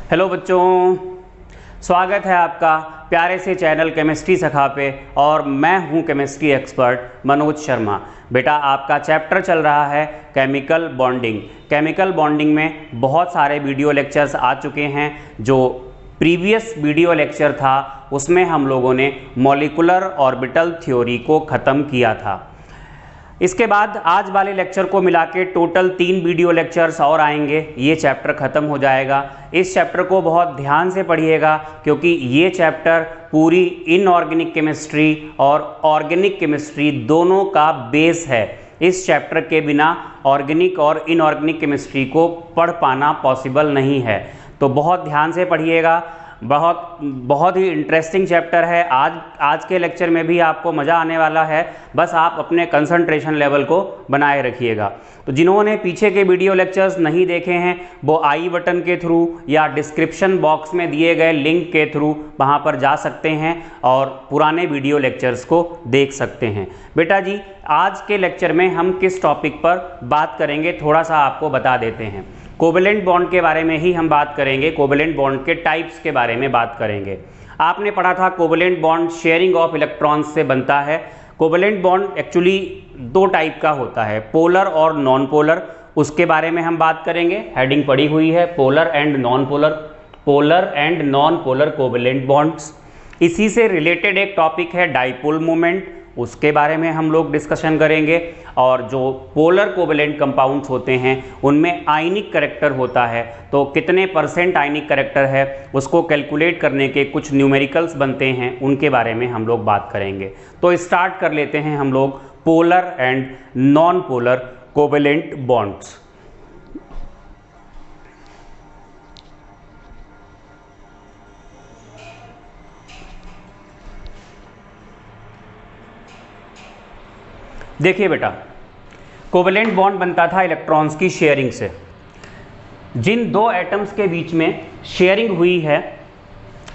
Hello बच्चों, स्वागत है आपका प्यारे से चैनल केमिस्ट्री सखा पे। और मैं हूं केमिस्ट्री एक्सपर्ट मनोज शर्मा। बेटा, आपका चैप्टर चल रहा है केमिकल बॉन्डिंग। केमिकल बॉन्डिंग में बहुत सारे वीडियो लेक्चर्स आ चुके हैं। जो प्रीवियस वीडियो लेक्चर था उसमें हम लोगों ने मॉलिक्यूलर ऑर्बिटल थ्योरी को ख़त्म किया था। इसके बाद आज वाले लेक्चर को मिला के टोटल 3 वीडियो लेक्चर्स और आएंगे, ये चैप्टर ख़त्म हो जाएगा। इस चैप्टर को बहुत ध्यान से पढ़िएगा क्योंकि ये चैप्टर पूरी इनऑर्गेनिक केमिस्ट्री और ऑर्गेनिक केमिस्ट्री दोनों का बेस है। इस चैप्टर के बिना ऑर्गेनिक और इनऑर्गेनिक केमिस्ट्री को पढ़ पाना पॉसिबल नहीं है, तो बहुत ध्यान से पढ़िएगा। बहुत ही इंटरेस्टिंग चैप्टर है। आज के लेक्चर में भी आपको मज़ा आने वाला है, बस आप अपने कंसंट्रेशन लेवल को बनाए रखिएगा। तो जिन्होंने पीछे के वीडियो लेक्चर्स नहीं देखे हैं वो आई बटन के थ्रू या डिस्क्रिप्शन बॉक्स में दिए गए लिंक के थ्रू वहाँ पर जा सकते हैं और पुराने वीडियो लेक्चर्स को देख सकते हैं। बेटा जी, आज के लेक्चर में हम किस टॉपिक पर बात करेंगे थोड़ा सा आपको बता देते हैं। कोवेलेंट बॉन्ड के बारे में ही हम बात करेंगे। कोवेलेंट बॉन्ड के टाइप्स के बारे में बात करेंगे। आपने पढ़ा था covalent bond sharing of electrons से बनता है। कोवेलेंट बॉन्ड एक्चुअली 2 टाइप का होता है, पोलर और नॉन पोलर। उसके बारे में हम बात करेंगे। हेडिंग पड़ी हुई है polar and non polar, polar and non polar covalent bonds. इसी से रिलेटेड एक टॉपिक है डाइपोल मोमेंट, उसके बारे में हम लोग डिस्कशन करेंगे। और जो पोलर कोवेलेंट कंपाउंड्स होते हैं उनमें आयनिक करैक्टर होता है, तो कितने % आयनिक करैक्टर है उसको कैलकुलेट करने के कुछ न्यूमेरिकल्स बनते हैं, उनके बारे में हम लोग बात करेंगे। तो स्टार्ट कर लेते हैं हम लोग polar and non polar covalent bonds. देखिए बेटा, कोवेलेंट बॉन्ड बनता था इलेक्ट्रॉन्स की शेयरिंग से। जिन 2 एटम्स के बीच में शेयरिंग हुई है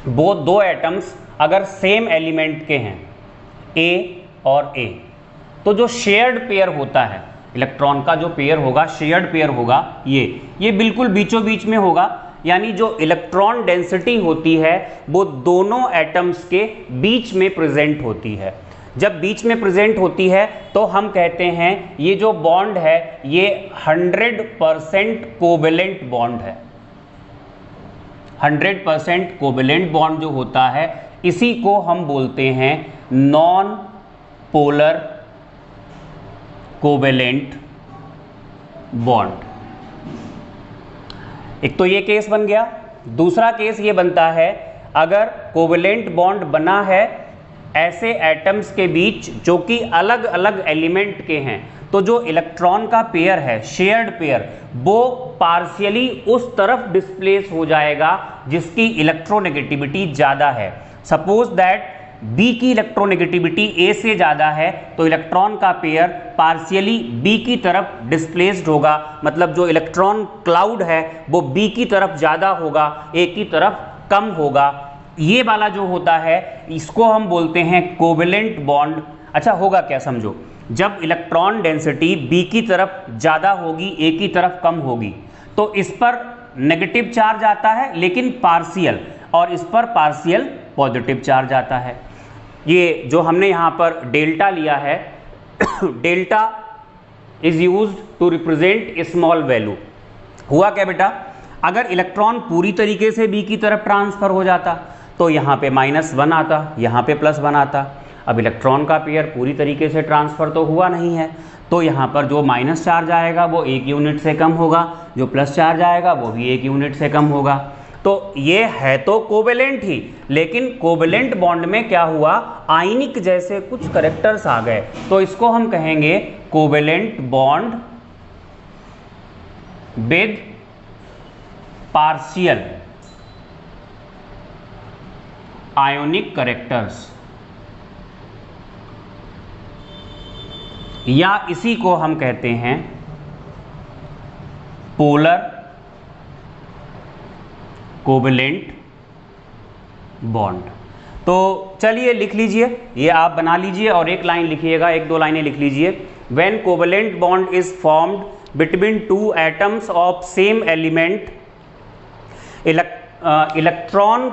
वो 2 एटम्स अगर सेम एलिमेंट के हैं ए और ए, तो जो शेयर्ड पेयर होता है इलेक्ट्रॉन का, जो पेयर होगा शेयर्ड पेयर होगा, ये बिल्कुल बीचों बीच में होगा। यानी जो इलेक्ट्रॉन डेंसिटी होती है वो दोनों एटम्स के बीच में प्रेजेंट होती है। जब बीच में प्रेजेंट होती है तो हम कहते हैं ये जो बॉन्ड है ये 100% कोवेलेंट बॉन्ड है। 100% कोवेलेंट बॉन्ड जो होता है इसी को हम बोलते हैं नॉन पोलर कोवेलेंट बॉन्ड। एक तो ये केस बन गया। दूसरा केस ये बनता है अगर कोवेलेंट बॉन्ड बना है ऐसे एटम्स के बीच जो कि अलग अलग एलिमेंट के हैं, तो जो इलेक्ट्रॉन का पेयर है शेयर्ड पेयर वो पार्शियली उस तरफ डिस्प्लेस हो जाएगा जिसकी इलेक्ट्रोनेगेटिविटी ज़्यादा है। सपोज दैट बी की इलेक्ट्रोनेगेटिविटी ए से ज़्यादा है तो इलेक्ट्रॉन का पेयर पार्शियली बी की तरफ डिस्प्लेस्ड होगा, मतलब जो इलेक्ट्रॉन क्लाउड है वो बी की तरफ ज़्यादा होगा, ए की तरफ कम होगा। ये वाला जो होता है इसको हम बोलते हैं कोवेलेंट बॉन्ड। अच्छा, होगा क्या समझो, जब इलेक्ट्रॉन डेंसिटी बी की तरफ ज़्यादा होगी ए की तरफ कम होगी तो इस पर नेगेटिव चार्ज आता है लेकिन पार्शियल, और इस पर पार्शियल पॉजिटिव चार्ज आता है। ये जो हमने यहाँ पर डेल्टा लिया है delta is used to represent a small value. हुआ क्या बेटा, अगर इलेक्ट्रॉन पूरी तरीके से बी की तरफ ट्रांसफर हो जाता तो यहाँ पे -1 आता, यहाँ पे +1 आता। अब इलेक्ट्रॉन का पेयर पूरी तरीके से ट्रांसफर तो हुआ नहीं है, तो यहाँ पर जो माइनस चार्ज आएगा वो 1 यूनिट से कम होगा, जो प्लस चार्ज आएगा वो भी 1 यूनिट से कम होगा। तो ये है तो कोवेलेंट ही, लेकिन कोवेलेंट बॉन्ड में क्या हुआ, आयनिक जैसे कुछ करैक्टर्स आ गए, तो इसको हम कहेंगे covalent bond with partial ionic characters, या इसी को हम कहते हैं पोलर कोवेलेंट बॉन्ड। तो चलिए लिख लीजिए, ये आप बना लीजिए और एक लाइन लिखिएगा, 1-2 लाइनें लिख लीजिए। When covalent bond is formed between 2 atoms of same element electron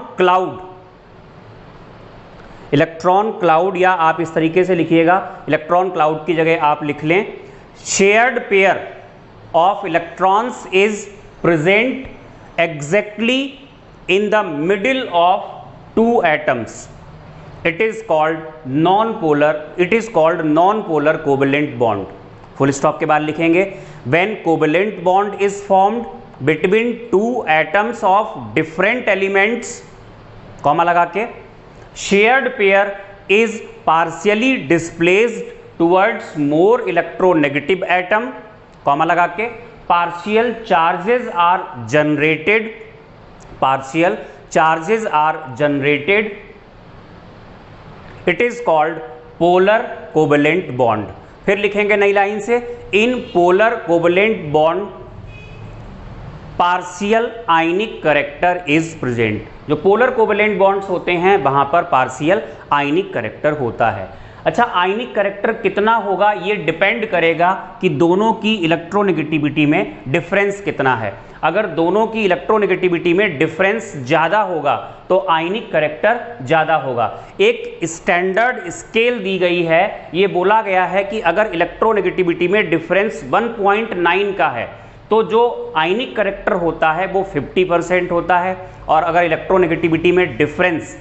cloud, या आप इस तरीके से लिखिएगा, इलेक्ट्रॉन क्लाउड की जगह आप लिख लें shared pair of electrons is present exactly in the middle of two atoms, it is called non polar covalent bond. Full stop के बाद लिखेंगे when covalent bond is formed between two atoms of different elements, comma लगा के, shared pair is partially displaced towards more electronegative atom, comma लगा के, partial charges are generated, it is called polar covalent bond. फिर लिखेंगे नई line से in polar covalent bond partial ionic character is present. जो polar covalent bonds होते हैं वहां पर पार्शियल आयनिक करेक्टर होता है। अच्छा, आयनिक करेक्टर कितना होगा ये डिपेंड करेगा कि दोनों की इलेक्ट्रोनेगेटिविटी में डिफरेंस कितना है। अगर दोनों की इलेक्ट्रोनेगेटिविटी में डिफरेंस ज़्यादा होगा तो आयनिक करेक्टर ज़्यादा होगा। एक स्टैंडर्ड स्केल दी गई है, ये बोला गया है कि अगर इलेक्ट्रोनेगेटिविटी में डिफरेंस 1.9 का है तो जो आयनिक करेक्टर होता है वो 50% होता है, और अगर इलेक्ट्रोनेगेटिविटी में डिफरेंस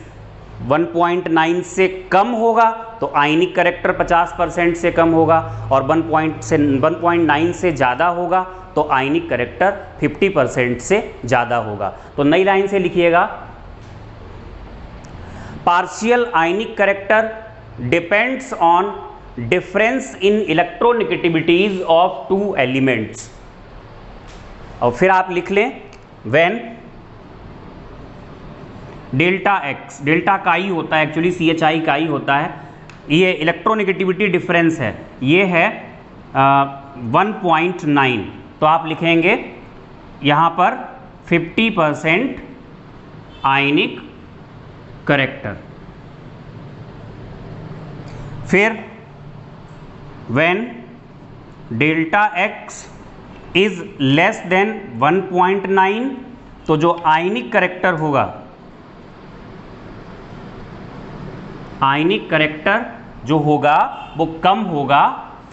1.9 से कम होगा तो आयनिक करेक्टर 50% से कम होगा, और 1.9 से ज़्यादा होगा तो आयनिक करेक्टर 50% से ज़्यादा होगा। तो नई लाइन से लिखिएगा partial ionic character depends on difference in electronegativities of two elements. और फिर आप लिख लें व्हेन डेल्टा एक्स, डेल्टा का ही होता है एक्चुअली, CHI का ही होता है, ये इलेक्ट्रोनेगेटिविटी डिफरेंस है, ये है 1.9, तो आप लिखेंगे यहाँ पर 50% आयनिक करेक्टर। फिर when delta x is less than 1.9, तो जो आयनिक करेक्टर होगा, आयनिक करेक्टर जो होगा वो कम होगा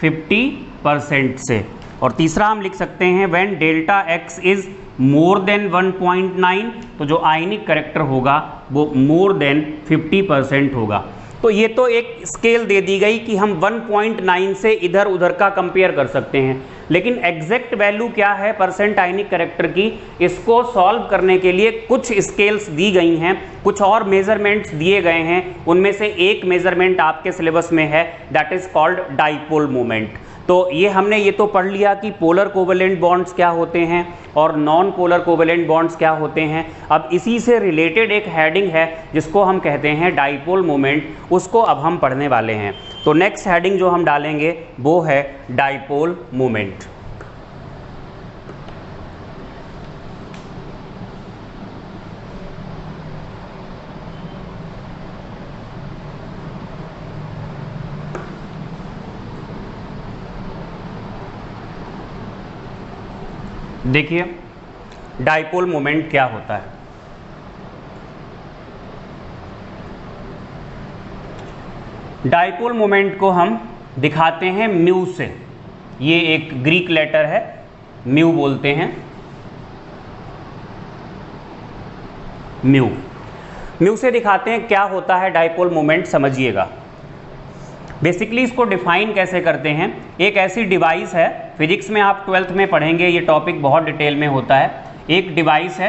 50% से। और तीसरा हम लिख सकते हैं when delta x is more than 1.9, तो जो आयनिक करेक्टर होगा वो मोर देन 50% होगा। तो ये तो एक स्केल दे दी गई कि हम 1.9 से इधर उधर का कंपेयर कर सकते हैं, लेकिन एग्जैक्ट वैल्यू क्या है परसेंट आयनिक करेक्टर की, इसको सॉल्व करने के लिए कुछ स्केल्स दी गई हैं, कुछ और मेजरमेंट्स दिए गए हैं। उनमें से एक मेजरमेंट आपके सिलेबस में है, that is called dipole moment. तो ये हमने ये तो पढ़ लिया कि पोलर कोवेलेंट बॉन्ड्स क्या होते हैं और नॉन पोलर कोवेलेंट बॉन्ड्स क्या होते हैं। अब इसी से रिलेटेड एक हेडिंग है जिसको हम कहते हैं डाइपोल मोमेंट, उसको अब हम पढ़ने वाले हैं। तो नेक्स्ट हेडिंग जो हम डालेंगे वो है डाइपोल मोमेंट। देखिए डाइपोल मोमेंट क्या होता है। डाइपोल मोमेंट को हम दिखाते हैं म्यू से। ये एक ग्रीक लेटर है, म्यू बोलते हैं, म्यू से दिखाते हैं क्या होता है डाइपोल मोमेंट, समझिएगा। बेसिकली इसको डिफाइन कैसे करते हैं, एक ऐसी डिवाइस है, फिजिक्स में आप 12th में पढ़ेंगे, ये टॉपिक बहुत डिटेल में होता है। एक डिवाइस है,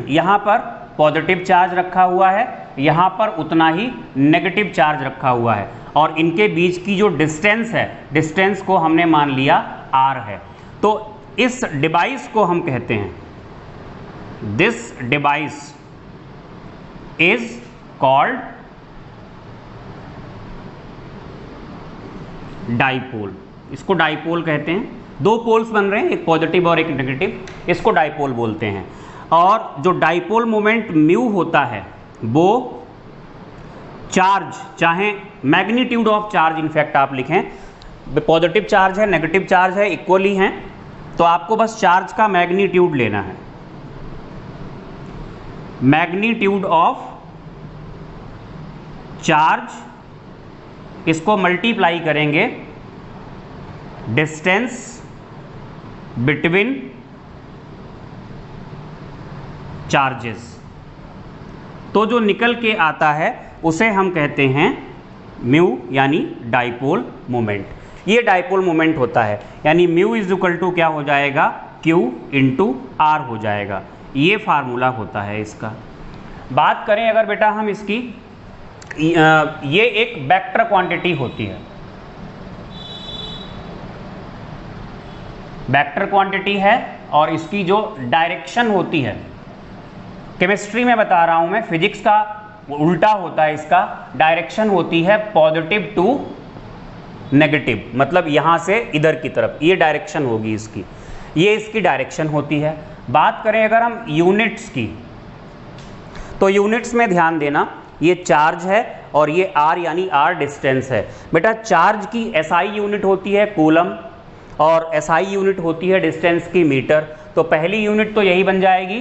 यहाँ पर पॉजिटिव चार्ज रखा हुआ है, यहाँ पर उतना ही नेगेटिव चार्ज रखा हुआ है, और इनके बीच की जो डिस्टेंस है, डिस्टेंस को हमने मान लिया r है। तो इस डिवाइस को हम कहते हैं, this device is called dipole. इसको डाइपोल कहते हैं, दो पोल्स बन रहे हैं, एक पॉजिटिव और एक नेगेटिव, इसको डाइपोल बोलते हैं। और जो डाइपोल मोमेंट म्यू होता है वो चार्ज, चाहे मैग्नीट्यूड ऑफ चार्ज इनफैक्ट आप लिखें, पॉजिटिव चार्ज है नेगेटिव चार्ज है इक्वली हैं, तो आपको बस चार्ज का मैग्नीट्यूड लेना है। मैग्नीट्यूड ऑफ चार्ज, इसको मल्टीप्लाई करेंगे डिस्टेंस बिटवीन चार्जेस, तो जो निकल के आता है उसे हम कहते हैं म्यू, यानी डाइपोल मोमेंट। ये डाइपोल मोमेंट होता है, यानी म्यू इज इक्वल टू क्या हो जाएगा, Q इंटू आर हो जाएगा। ये फार्मूला होता है इसका। बात करें अगर बेटा हम इसकी, ये एक वेक्टर क्वांटिटी होती है, वेक्टर क्वांटिटी है, और इसकी जो डायरेक्शन होती है, केमिस्ट्री में बता रहा हूं मैं, फिजिक्स का उल्टा होता है इसका, डायरेक्शन होती है पॉजिटिव टू नेगेटिव, मतलब यहां से इधर की तरफ, ये डायरेक्शन होगी इसकी, ये इसकी डायरेक्शन होती है। बात करें अगर हम यूनिट्स की, तो यूनिट्स में ध्यान देना, ये चार्ज है और ये आर यानी आर डिस्टेंस है। बेटा चार्ज की एसआई यूनिट होती है कूलम, और एसआई यूनिट होती है डिस्टेंस की मीटर। तो पहली यूनिट तो यही बन जाएगी,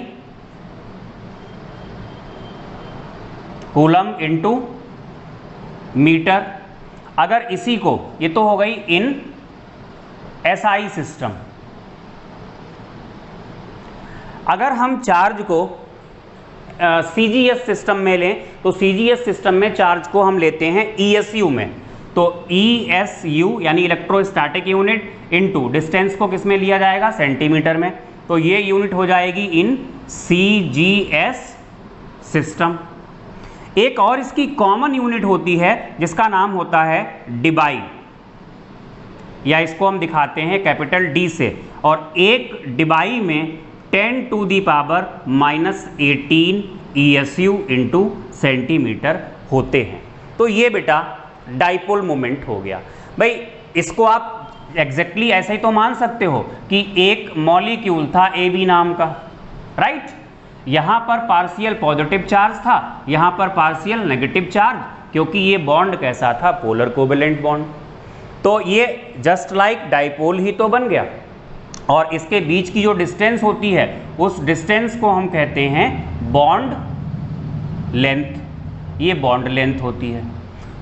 कूलम इंटू मीटर। अगर इसी को, ये तो हो गई इन एसआई सिस्टम। अगर हम चार्ज को सीजीएस सिस्टम में लें, तो सीजीएस सिस्टम में चार्ज को हम लेते हैं ईएसयू में, तो ईएसयू यानी इलेक्ट्रोस्टैटिक यूनिट इनटू डिस्टेंस को किस में लिया जाएगा, सेंटीमीटर में, तो ये यूनिट हो जाएगी इन सीजीएस सिस्टम। एक और इसकी कॉमन यूनिट होती है जिसका नाम होता है डिबाई, या इसको हम दिखाते हैं कैपिटल डी से, और एक डिबाई में 10 to the power -18 ESU into centimetre होते हैं। तो ये बेटा डाइपोल मोमेंट हो गया। भाई इसको आप एग्जैक्टली ऐसे ही तो मान सकते हो कि एक मॉलिक्यूल था AB नाम का, राइट, यहां पर पार्शियल पॉजिटिव चार्ज था, यहां पर पार्शियल नेगेटिव चार्ज, क्योंकि ये बॉन्ड कैसा था, पोलर कोवेलेंट बॉन्ड। तो ये जस्ट लाइक डाइपोल ही तो बन गया, और इसके बीच की जो डिस्टेंस होती है उस डिस्टेंस को हम कहते हैं बॉन्ड लेंथ, ये बॉन्ड लेंथ होती है।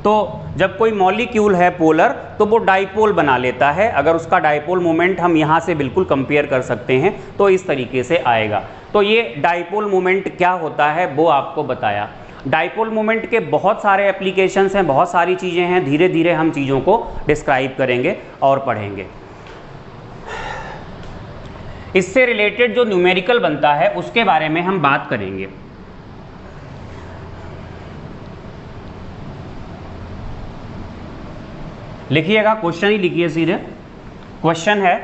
तो जब कोई मॉलिक्यूल है पोलर तो वो डाइपोल बना लेता है। अगर उसका डाइपोल मोमेंट हम यहाँ से बिल्कुल कंपेयर कर सकते हैं तो इस तरीके से आएगा। तो ये डाइपोल मोमेंट क्या होता है वो आपको बताया। डाइपोल मोमेंट के बहुत सारे एप्लीकेशंस हैं, बहुत सारी चीज़ें हैं, धीरे धीरे हम चीज़ों को डिस्क्राइब करेंगे और पढ़ेंगे। इससे रिलेटेड जो न्यूमेरिकल बनता है उसके बारे में हम बात करेंगे। लिखिएगा, क्वेश्चन ही लिखिए सीधे। क्वेश्चन है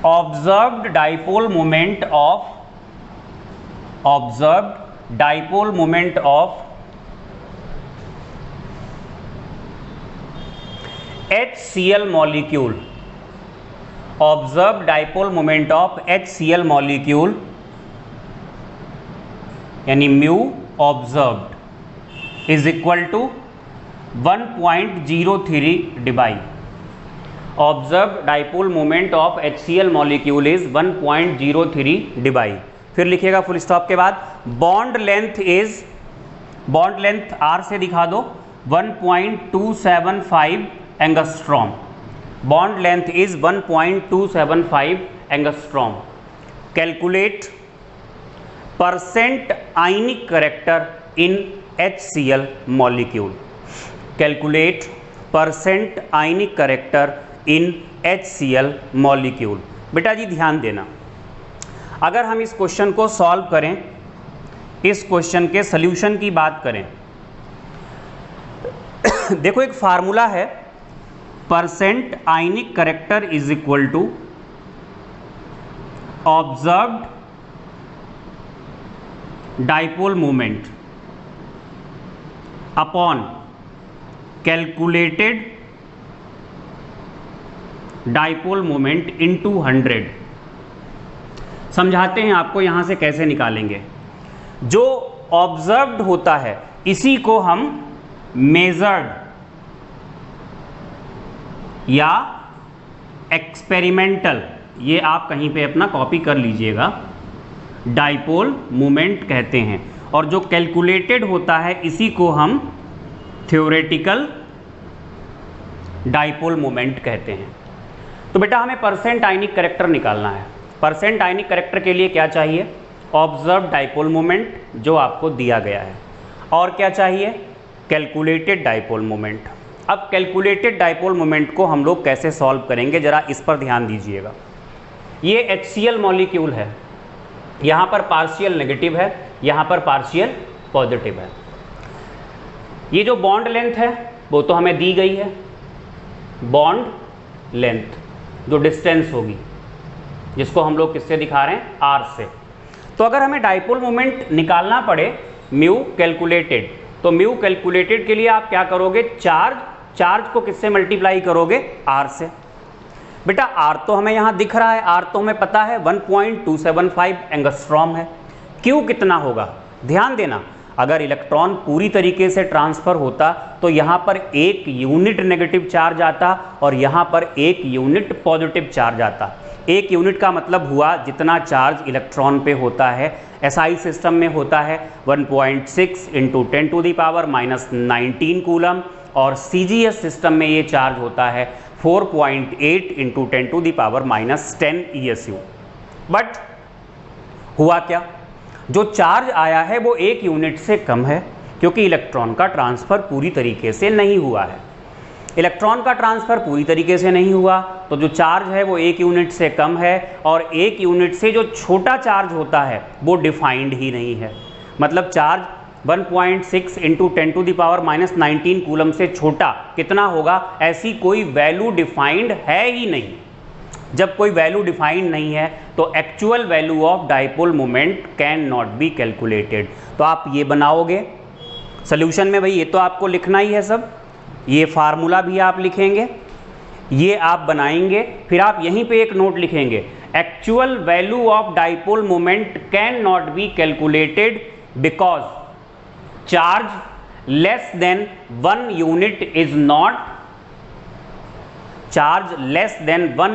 observed dipole moment of HCl molecule, observed dipole moment of HCl molecule यानी mu observed is equal to 1.03 dBi। observed dipole moment of HCl molecule is 1.03 dBi। फिर लिखिएगा फुल स्टॉप के बाद बॉन्ड लेंथ R से दिखा दो 1.275 angstrom. Bond length is 1.275 angstrom. Calculate percent ionic character in HCl molecule. Calculate percent ionic character in HCl molecule. बेटा जी ध्यान देना, अगर हम इस क्वेश्चन को सॉल्व करें, इस क्वेश्चन के सॉल्यूशन की बात करें, देखो एक फार्मूला है, percent ionic character is equal to observed dipole moment upon calculated dipole moment into 100। समझाते हैं आपको यहां से कैसे निकालेंगे। जो ऑब्जर्व्ड होता है इसी को हम मेजर्ड या एक्सपेरिमेंटल, ये आप कहीं पे अपना कॉपी कर लीजिएगा, डाइपोल मोमेंट कहते हैं, और जो कैलकुलेटेड होता है इसी को हम थ्योरेटिकल डाइपोल मोमेंट कहते हैं। तो बेटा हमें परसेंट आयनिक करेक्टर निकालना है। परसेंट आयनिक करेक्टर के लिए क्या चाहिए? ऑब्जर्व डाइपोल मोमेंट जो आपको दिया गया है, और क्या चाहिए? Calculated dipole moment. अब कैलकुलेटेड डाइपोल मोमेंट को हम लोग कैसे सॉल्व करेंगे, जरा इस पर ध्यान दीजिएगा। ये HCl मॉलिक्यूल है, यहाँ पर पार्शियल नेगेटिव है, यहाँ पर पार्शियल पॉजिटिव है। ये जो बॉन्ड लेंथ है वो तो हमें दी गई है, बॉन्ड लेंथ जो डिस्टेंस होगी, जिसको हम लोग किससे दिखा रहे हैं? R से। तो अगर हमें डाइपोल मोमेंट निकालना पड़े म्यू कैलकुलेटेड, तो म्यू कैलकुलेटेड के लिए आप क्या करोगे? चार्ज को किससे मल्टीप्लाई करोगे? R से। बेटा R तो हमें यहाँ दिख रहा है, R तो हमें पता है 1.275 एंगस्ट्रॉम है। Q कितना होगा? ध्यान देना, अगर इलेक्ट्रॉन पूरी तरीके से ट्रांसफर होता तो यहाँ पर एक यूनिट नेगेटिव चार्ज आता और यहाँ पर एक यूनिट पॉजिटिव चार्ज आता। एक यूनिट का मतलब हुआ जितना चार्ज इलेक्ट्रॉन पे होता है, SI सिस्टम में होता है 1.6 इंटू 10⁻⁻19 कूलम, और CGS सिस्टम में ये चार्ज होता है 4.8 इंटू 10⁻⁻10 ESU। बट हुआ क्या? जो चार्ज आया है वो एक यूनिट से कम है, क्योंकि इलेक्ट्रॉन का ट्रांसफ़र पूरी तरीके से नहीं हुआ है। इलेक्ट्रॉन का ट्रांसफ़र पूरी तरीके से नहीं हुआ तो जो चार्ज है वो एक यूनिट से कम है, और एक यूनिट से जो छोटा चार्ज होता है वो डिफाइंड ही नहीं है। मतलब चार्ज 1.6 इंटू 10⁻⁻19 कूलम से छोटा कितना होगा? ऐसी कोई वैल्यू डिफाइंड है ही नहीं। जब कोई वैल्यू डिफाइंड नहीं है तो actual value of dipole moment can not be calculated. तो आप ये बनाओगे सोल्यूशन में, भाई ये तो आपको लिखना ही है सब, ये फार्मूला भी आप लिखेंगे, ये आप बनाएंगे, फिर आप यहीं पे एक नोट लिखेंगे, actual value of dipole moment can not be calculated because charge less than 1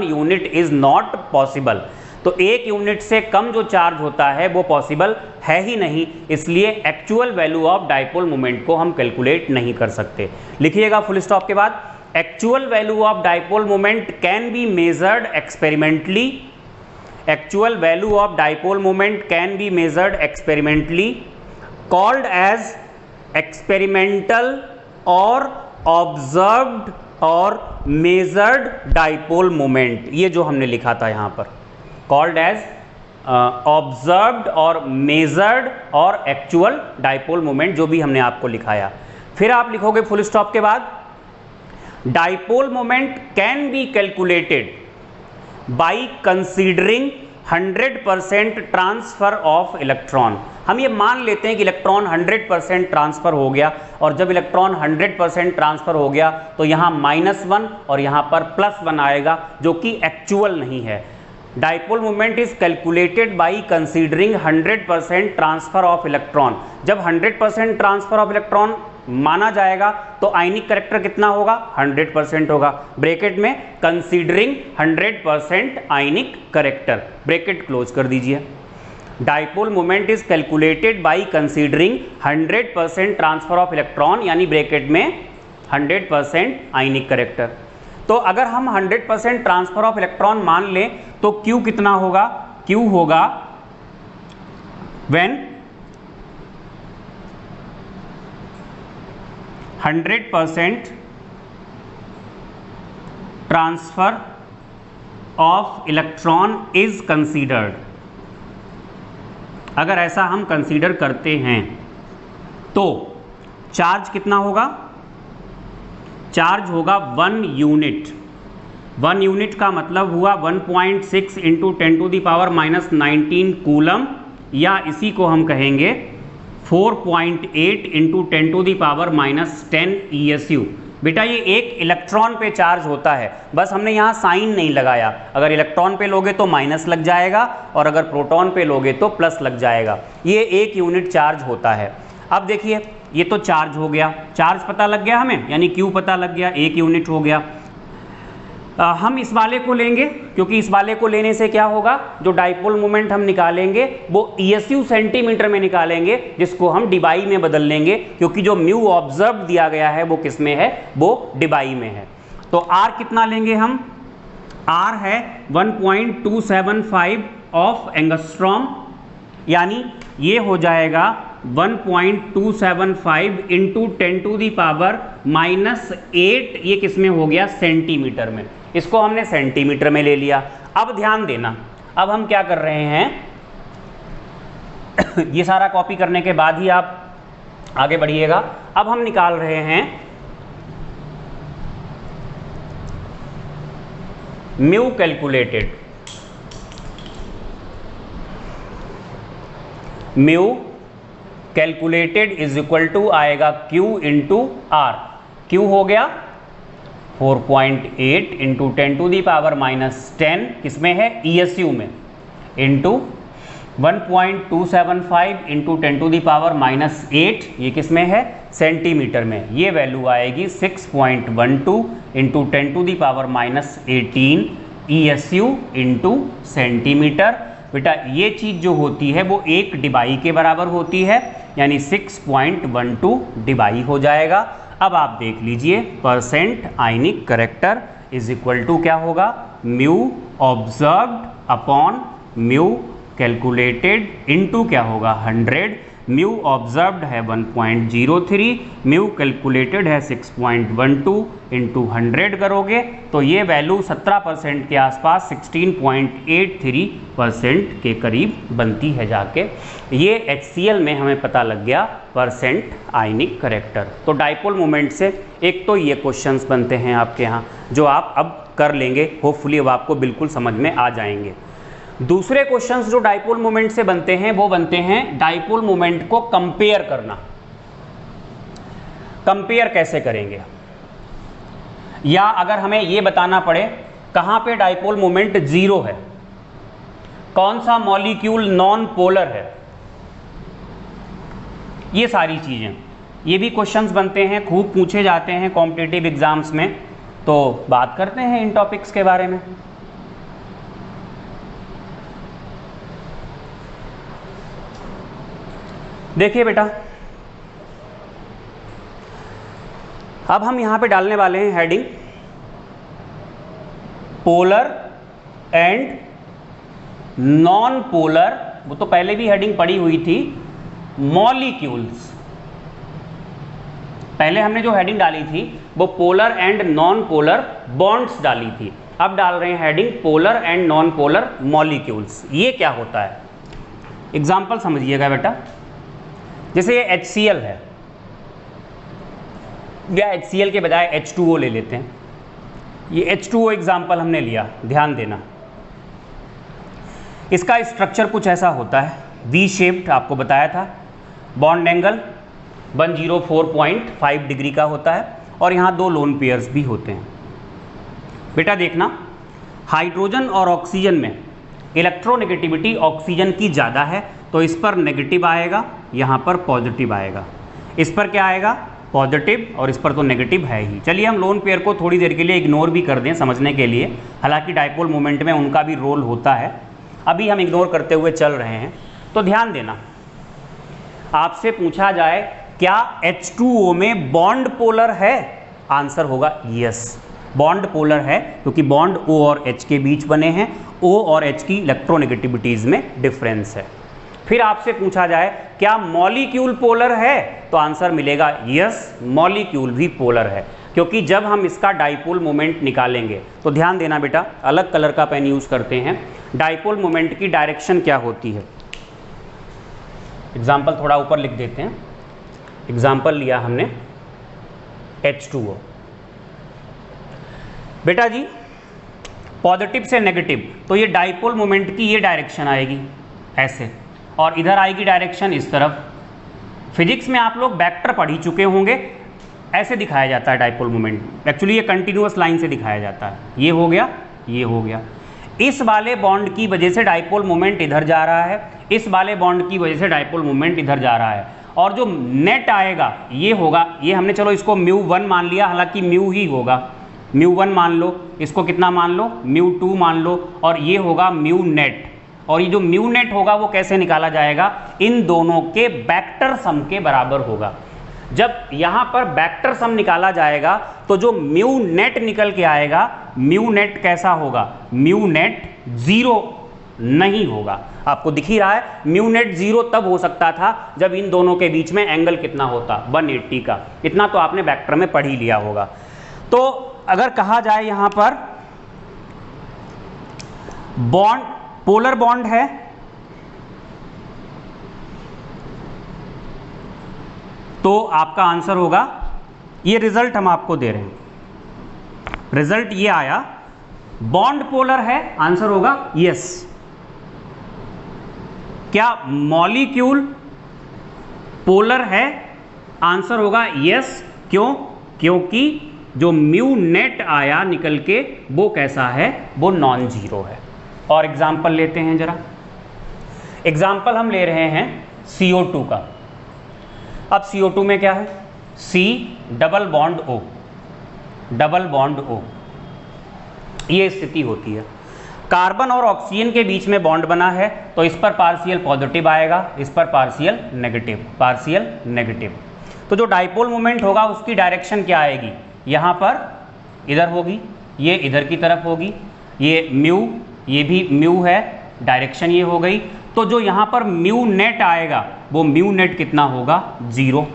unit is not possible. तो एक यूनिट से कम जो चार्ज होता है वो पॉसिबल है ही नहीं, इसलिए actual value of dipole moment को हम कैलकुलेट नहीं कर सकते। लिखिएगा फुल स्टॉप के बाद, actual value of dipole moment can be measured experimentally. Actual value of dipole moment can be measured experimentally, called as experimental और ऑब्जर्व्ड और मेजर्ड डाइपोल मोमेंट। ये जो हमने लिखा था यहाँ पर, कॉल्ड एज ऑब्जर्व्ड और मेजर्ड और एक्चुअल डाइपोल मोमेंट, जो भी हमने आपको लिखाया। फिर आप लिखोगे फुल स्टॉप के बाद, dipole moment can be calculated by considering 100% transfer of electron. हम ये मान लेते हैं कि इलेक्ट्रॉन 100% ट्रांसफर हो गया, और जब इलेक्ट्रॉन 100% ट्रांसफर हो गया तो यहाँ -1 और यहाँ पर +1 आएगा, जो कि एक्चुअल नहीं है। Dipole moment is calculated by considering 100% transfer of electron. जब 100% ट्रांसफर ऑफ इलेक्ट्रॉन माना जाएगा तो आयनिक करेक्टर कितना होगा? 100% होगा। ब्रैकेट में कंसीडरिंग 100% आयनिक करेक्टर, ब्रैकेट क्लोज कर दीजिए। Dipole moment is calculated by considering 100% transfer of electron, यानी ब्रैकेट में 100% आयनिक करेक्टर। तो अगर हम 100% ट्रांसफर ऑफ इलेक्ट्रॉन मान लें तो Q कितना होगा? Q होगा when 100% transfer of electron is considered. अगर ऐसा हम कंसीडर करते हैं तो चार्ज कितना होगा? चार्ज होगा 1 यूनिट। 1 यूनिट का मतलब हुआ 1.6 इंटू 10⁻⁻19 कूलम, या इसी को हम कहेंगे 4.8 इंटू 10⁻⁻10 ESU। बेटा ये एक इलेक्ट्रॉन पे चार्ज होता है, बस हमने यहाँ साइन नहीं लगाया। अगर इलेक्ट्रॉन पे लोगे तो माइनस लग जाएगा, और अगर प्रोटॉन पे लोगे तो प्लस लग जाएगा। ये 1 यूनिट चार्ज होता है। अब देखिए ये तो चार्ज हो गया, चार्ज पता लग गया हमें, यानी Q पता लग गया, 1 यूनिट हो गया। हम इस वाले को लेंगे, क्योंकि इस वाले को लेने से क्या होगा, जो डाइपोल मोमेंट हम निकालेंगे वो ESU सेंटीमीटर में निकालेंगे, जिसको हम डिबाई में बदल लेंगे, क्योंकि जो म्यू ऑब्जर्व दिया गया है वो किस में है, वो डिबाई में है। तो R कितना लेंगे हम, R है 1.275 ऑफ एंगस्ट्रॉम, यानी ये हो जाएगा 1.275 इंटू 10⁻⁻8, ये किस में हो गया, सेंटीमीटर में। इसको हमने सेंटीमीटर में ले लिया। अब ध्यान देना, अब हम क्या कर रहे हैं ये सारा कॉपी करने के बाद ही आप आगे बढ़िएगा। अब हम निकाल रहे हैं mu calculated, mu calculated is equal to आएगा Q इंटू आर। Q हो गया 4.8 इंटू 10⁻⁻10 किसमें है, ESU में, इंटू 1.275 इंटू 10⁻⁻8 ये किसमें है, सेंटीमीटर में। ये वैल्यू आएगी 6.12 इंटू 10⁻⁻18 ESU इंटू सेंटीमीटर। बेटा ये चीज़ जो होती है वो एक डिबाई के बराबर होती है, यानी 6.12 डिबाई हो जाएगा। अब आप देख लीजिए, percent ionic character is equal to क्या होगा, mu observed upon mu calculated into क्या होगा 100। म्यू ऑब्जर्व्ड है 1.03, म्यू कैलकुलेटेड है 6.12 इंटू 100 करोगे तो ये वैल्यू 17% के आसपास 16.83% के करीब बनती है जाके। ये HCl में हमें पता लग गया परसेंट आयनिक करेक्टर। तो डाइपोल मोमेंट से एक तो ये क्वेश्चंस बनते हैं आपके यहाँ, जो आप अब कर लेंगे, होपफुली अब आपको बिल्कुल समझ में आ जाएंगे। दूसरे क्वेश्चंस जो डाइपोल मोमेंट से बनते हैं वो बनते हैं डाइपोल मोमेंट को कंपेयर करना। कंपेयर कैसे करेंगे, या अगर हमें ये बताना पड़े कहां पे डाइपोल मोमेंट जीरो है, कौन सा मॉलिक्यूल नॉन पोलर है, ये सारी चीजें, ये भी क्वेश्चंस बनते हैं, खूब पूछे जाते हैं कॉम्पिटिटिव एग्जाम्स में। तो बात करते हैं इन टॉपिक्स के बारे में। देखिए बेटा, अब हम यहां पे डालने वाले हैं heading polar and non polar, वो तो पहले भी हेडिंग पड़ी हुई थी, मॉलिक्यूल्स। पहले हमने जो हेडिंग डाली थी वो polar and non polar bonds डाली थी, अब डाल रहे हैं heading polar and non polar molecules. ये क्या होता है, एग्जाम्पल समझिएगा बेटा। जैसे ये HCl है, या HCl के बजाय H2O ले लेते हैं। ये H2O एग्जाम्पल हमने लिया, ध्यान देना। इसका स्ट्रक्चर कुछ ऐसा होता है, V शेप्ड, आपको बताया था। बॉन्ड एंगल 104.5 डिग्री का होता है, और यहाँ दो लोन पेयर्स भी होते हैं। बेटा देखना, हाइड्रोजन और ऑक्सीजन में इलेक्ट्रोनेगेटिविटी ऑक्सीजन की ज़्यादा है, तो इस पर नेगेटिव आएगा, यहाँ पर पॉजिटिव आएगा। इस पर क्या आएगा, पॉजिटिव, और इस पर तो नेगेटिव है ही। चलिए हम लोन पेयर को थोड़ी देर के लिए इग्नोर भी कर दें समझने के लिए, हालांकि डाइपोल मोमेंट में उनका भी रोल होता है, अभी हम इग्नोर करते हुए चल रहे हैं। तो ध्यान देना, आपसे पूछा जाए क्या H2O में बॉन्ड पोलर है, आंसर होगा यस, बॉन्ड पोलर है, क्योंकि बॉन्ड O और H के बीच बने हैं, O और H की इलेक्ट्रोनेगेटिविटीज में डिफरेंस है। फिर आपसे पूछा जाए क्या मॉलिक्यूल पोलर है, तो आंसर मिलेगा यस, मॉलिक्यूल भी पोलर है, क्योंकि जब हम इसका डाइपोल मोमेंट निकालेंगे तो ध्यान देना बेटा, अलग कलर का पेन यूज करते हैं। डाइपोल मोमेंट की डायरेक्शन क्या होती है, एग्जाम्पल थोड़ा ऊपर लिख देते हैं। एग्जाम्पल लिया हमने H2O। बेटा जी पॉजिटिव से नेगेटिव, तो ये डाइपोल मोमेंट की ये डायरेक्शन आएगी ऐसे, और इधर आएगी डायरेक्शन इस तरफ। फिजिक्स में आप लोग वेक्टर पढ़ ही चुके होंगे, ऐसे दिखाया जाता है डाइपोल मोमेंट। एक्चुअली ये कंटिन्यूअस लाइन से दिखाया जाता है, ये हो गया, ये हो गया। इस वाले बॉन्ड की वजह से डाइपोल मोमेंट इधर जा रहा है, इस वाले बॉन्ड की वजह से डाइपोल मोमेंट इधर जा रहा है, और जो नेट आएगा ये होगा, ये हमने चलो इसको μ1 मान लिया, हालांकि म्यू ही होगा, μ1 मान लो, इसको कितना मान लो, μ2 मान लो, और ये होगा म्यू नेट। और ये जो म्यू नेट होगा वो कैसे निकाला जाएगा, इन दोनों के वेक्टर सम के बराबर होगा। जब यहां पर वेक्टर सम निकाला जाएगा तो जो म्यू नेट निकल के आएगा, म्यू नेट कैसा होगा, म्यू नेट 0 नहीं होगा। आपको दिख ही रहा है, म्यू नेट 0 तब हो सकता था जब इन दोनों के बीच में एंगल कितना होता, 180 का। इतना तो आपने वेक्टर में पढ़ ही लिया होगा। तो अगर कहा जाए यहां पर बॉन्ड, पोलर बॉन्ड है, तो आपका आंसर होगा, ये रिजल्ट हम आपको दे रहे हैं, रिजल्ट ये आया, बॉन्ड पोलर है, आंसर होगा यस। क्या मॉलिक्यूल पोलर है, आंसर होगा यस। क्यों, क्योंकि जो म्यू नेट आया निकल के वो कैसा है, वो नॉन जीरो है। और एग्जाम्पल लेते हैं जरा, एग्जाम्पल हम ले रहे हैं CO2 का। अब CO2 में क्या है, C double bond O, double bond O, ये स्थिति होती है। कार्बन और ऑक्सीजन के बीच में बॉन्ड बना है, तो इस पर पार्शियल पॉजिटिव आएगा, इस पर पार्शियल नेगेटिव, पार्शियल नेगेटिव। तो जो डाइपोल मोमेंट होगा उसकी डायरेक्शन क्या आएगी, यहाँ पर इधर होगी, ये इधर की तरफ होगी, ये म्यू, ये भी म्यू है, डायरेक्शन ये हो गई। तो जो यहाँ पर म्यू नेट आएगा वो म्यू नेट कितना होगा, 0।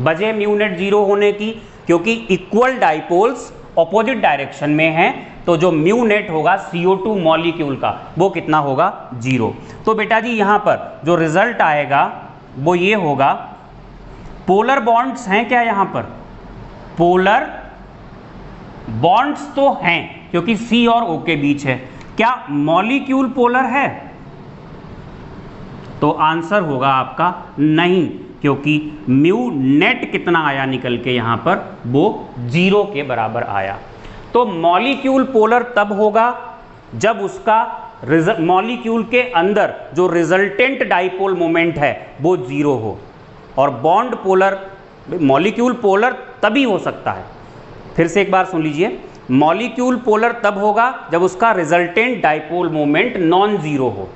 वजह म्यू नेट 0 होने की, क्योंकि इक्वल डाइपोल्स ऑपोजिट डायरेक्शन में हैं, तो जो म्यू नेट होगा CO2 मॉलिक्यूल का वो कितना होगा, 0। तो बेटा जी यहाँ पर जो रिजल्ट आएगा वो ये होगा, पोलर बॉन्ड्स हैं क्या यहाँ पर, पोलर बॉन्ड्स तो हैं क्योंकि C और O के बीच है। क्या मॉलिक्यूल पोलर है, तो आंसर होगा आपका नहीं, क्योंकि म्यू नेट कितना आया निकल के यहाँ पर, वो 0 के बराबर आया। तो मॉलिक्यूल पोलर तब होगा जब उसका मॉलिक्यूल के अंदर जो रिजल्टेंट डाइपोल मोमेंट है वो 0 हो। और बॉन्ड पोलर, मॉलिक्यूल पोलर तभी हो सकता है, फिर से एक बार सुन लीजिए, मॉलिक्यूल पोलर तब होगा जब उसका resultant dipole moment non zero हो।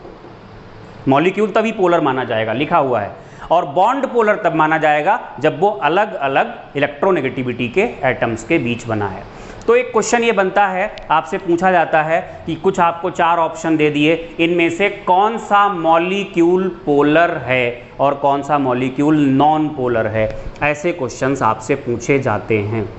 मॉलिक्यूल तभी पोलर माना जाएगा, लिखा हुआ है। और बॉन्ड पोलर तब माना जाएगा जब वो अलग अलग इलेक्ट्रोनेगेटिविटी के एटम्स के बीच बना है। तो एक क्वेश्चन ये बनता है, आपसे पूछा जाता है कि कुछ आपको 4 ऑप्शन दे दिए, इनमें से कौन सा मॉलिक्यूल पोलर है और कौन सा मॉलिक्यूल नॉन पोलर है, ऐसे क्वेश्चंस आपसे पूछे जाते हैं।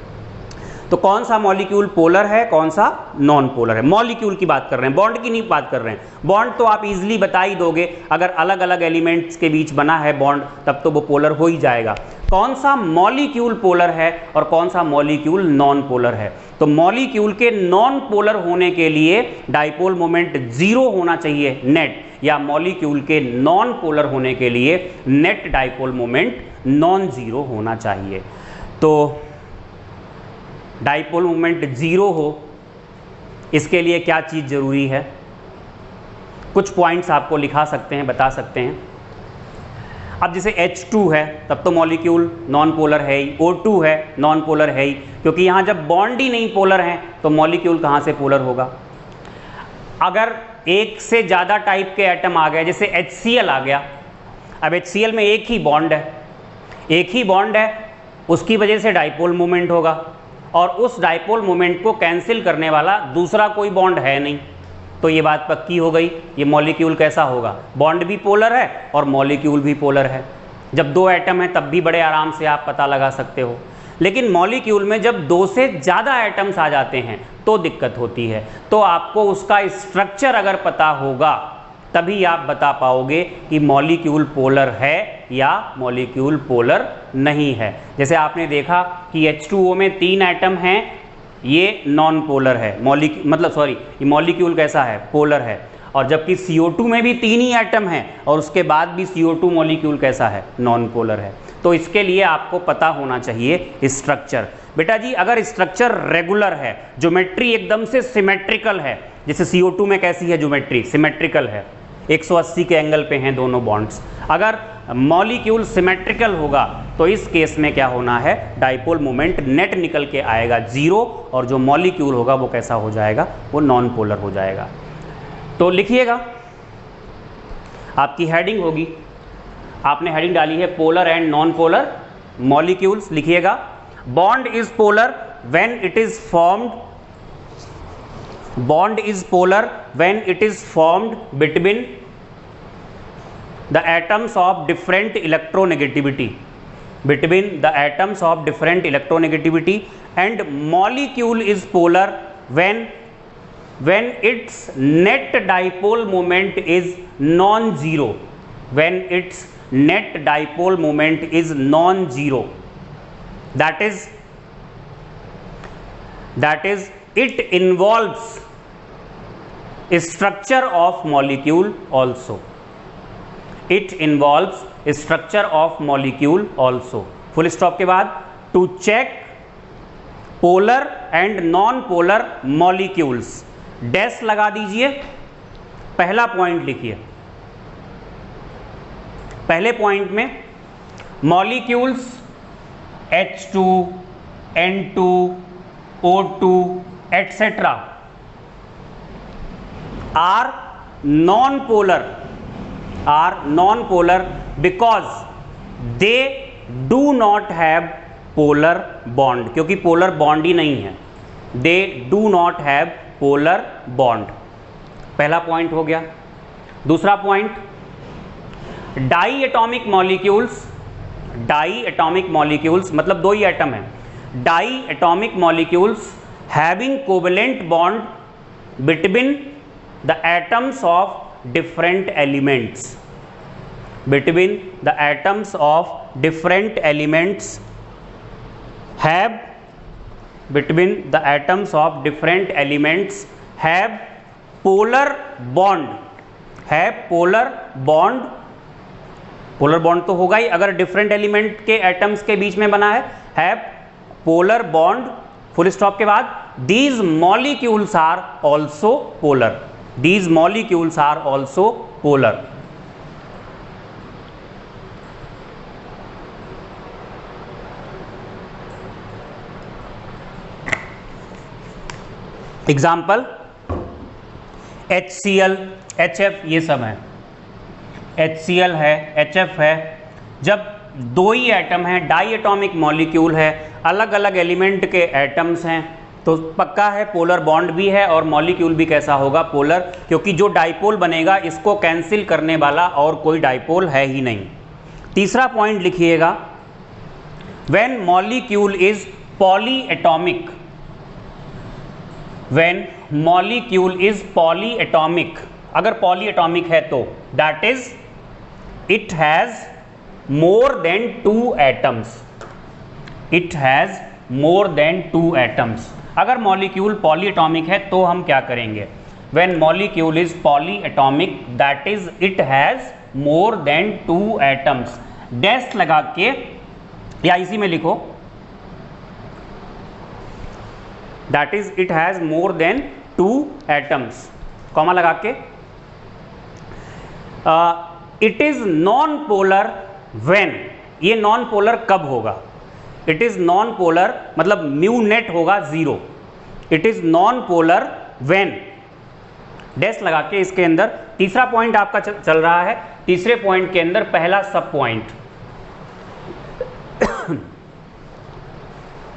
तो कौन सा मॉलिक्यूल पोलर है, कौन सा नॉन पोलर है, मॉलिक्यूल की बात कर रहे हैं, बॉन्ड की नहीं बात कर रहे हैं। बॉन्ड तो आप इजीली बता ही दोगे, अगर अलग अलग एलिमेंट्स के बीच बना है बॉन्ड तब तो वो पोलर हो ही जाएगा। कौन सा मॉलिक्यूल पोलर है और कौन सा मॉलिक्यूल नॉन पोलर है, तो मॉलिक्यूल के नॉन पोलर होने के लिए डाइपोल मोमेंट 0 होना चाहिए नेट, या मॉलिक्यूल के नॉन पोलर होने के लिए net dipole moment non zero होना चाहिए। तो डाइपोल मोमेंट 0 हो, इसके लिए क्या चीज़ ज़रूरी है, कुछ पॉइंट्स आपको लिखा सकते हैं, बता सकते हैं। अब जैसे H2 है तब तो मॉलिक्यूल नॉन पोलर है ही, O2 है नॉन पोलर है ही, क्योंकि यहाँ जब बॉन्ड ही नहीं पोलर हैं तो मॉलिक्यूल कहाँ से पोलर होगा। अगर एक से ज़्यादा टाइप के एटम आ गए, जैसे HCl आ गया, अब HCl में एक ही बॉन्ड है, एक ही बॉन्ड है, उसकी वजह से डाइपोल मोमेंट होगा, और उस डाइपोल मोमेंट को कैंसिल करने वाला दूसरा कोई बॉन्ड है नहीं, तो ये बात पक्की हो गई, ये मॉलिक्यूल कैसा होगा, बॉन्ड भी पोलर है और मॉलिक्यूल भी पोलर है। जब 2 एटम है तब भी बड़े आराम से आप पता लगा सकते हो, लेकिन मॉलिक्यूल में जब 2 से ज़्यादा एटम्स आ जाते हैं तो दिक्कत होती है। तो आपको उसका स्ट्रक्चर अगर पता होगा तभी आप बता पाओगे कि मॉलिक्यूल पोलर है या मॉलिक्यूल पोलर नहीं है। जैसे आपने देखा कि H2O में 3 एटम हैं, ये नॉन पोलर है, ये मॉलिक्यूल कैसा है, पोलर है, और जबकि CO2 में भी 3 ही एटम हैं और उसके बाद भी CO2 मॉलिक्यूल कैसा है, नॉन पोलर है। तो इसके लिए आपको पता होना चाहिए स्ट्रक्चर। बेटा जी अगर स्ट्रक्चर रेगुलर है, ज्योमेट्री एकदम से सिमेट्रिकल है, जैसे CO2 में कैसी है ज्योमेट्री, सिमेट्रिकल है, 180 के एंगल पे हैं दोनों बॉन्ड्स। अगर मॉलिक्यूल सिमेट्रिकल होगा तो इस केस में क्या होना है, डाइपोल मोमेंट नेट निकल के आएगा 0 और जो मॉलिक्यूल होगा वो कैसा हो जाएगा, वो नॉन पोलर हो जाएगा। तो लिखिएगा, आपकी हेडिंग होगी, आपने हेडिंग डाली है polar and non polar molecules. लिखिएगा, bond is polar when it is formed, bond is polar when it is formed between the atoms of different electronegativity, between the atoms of different electronegativity, and molecule is polar when its net dipole moment is non-zero, when its net dipole moment is non-zero, that is it involves structure of molecule also, it involves structure of molecule also। Full stop के बाद to check polar and non polar molecules dash लगा दीजिए। पहला point लिखिए, पहले point में molecules H2, N2, O2 etc. are non-polar because they do not have polar bond, क्योंकि polar bond ही नहीं है, they do not have polar bond। पहला पॉइंट हो गया। दूसरा पॉइंट, डाईएटॉमिक मॉलिक्यूल्स मतलब दो ही एटम है, डाईएटॉमिक molecules having covalent bond between the atoms of different elements, between the atoms of different elements have, between the atoms of different elements have polar bond, have polar bond, polar bond तो होगा ही अगर different element के atoms के बीच में बना है polar bond. Full stop के बाद these molecules are also polar, these molecules are also polar. Example HCl, HF ये सब है, HCl है, HF है। जब दो ही एटम हैं, डाई एटॉमिक मॉलिक्यूल है, अलग अलग एलिमेंट के एटम्स हैं, तो पक्का है पोलर बॉन्ड भी है और मॉलिक्यूल भी कैसा होगा, पोलर, क्योंकि जो डाइपोल बनेगा इसको कैंसिल करने वाला और कोई डाइपोल है ही नहीं। तीसरा पॉइंट लिखिएगा, when molecule is polyatomic, when molecule is polyatomic, अगर पॉलीएटॉमिक है तो that is it has more than 2 atoms, it has more than 2 atoms। अगर मॉलिक्यूल पॉलीएटॉमिक है तो हम क्या करेंगे, when molecule is polyatomic that is it has more than 2 atoms, dash लगा के या इसी में लिखो that is it has more than 2 atoms, comma लगा के it is non polar when, ये नॉन पोलर कब होगा, इट इज नॉन पोलर मतलब म्यू नेट होगा 0, it is non polar when, dash लगा के इसके अंदर तीसरा पॉइंट आपका चल रहा है। तीसरे पॉइंट के अंदर पहला सब point